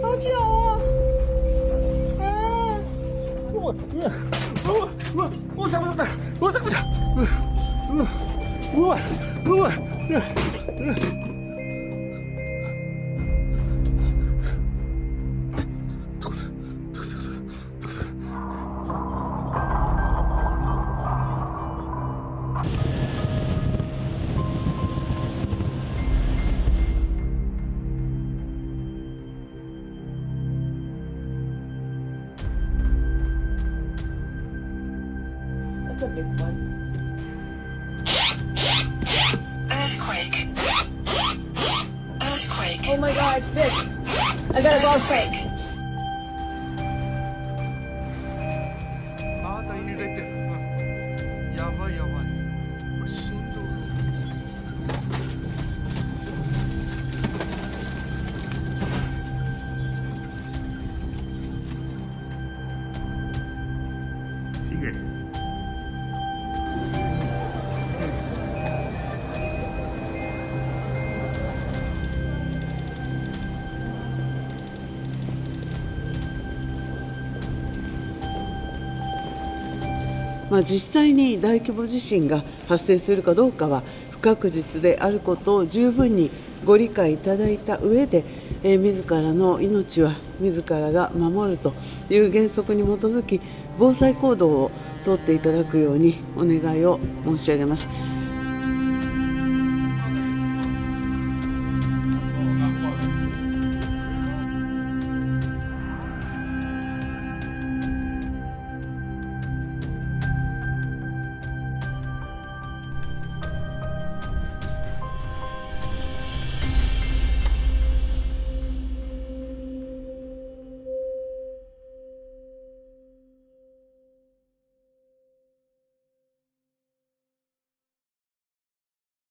好久哦。我想不想？我想不想？That's a big one. Earthquake. Earthquake. Oh my god, it's big. I gotta go outside. Earthquake. まだ揺れてる。やばいやばい。これ振動。Sigue. 実際に大規模地震が発生するかどうかは不確実であることを十分にご理解いただいた上で、自らの命は自らが守るという原則に基づき防災行動をとっていただくようにお願いを申し上げます。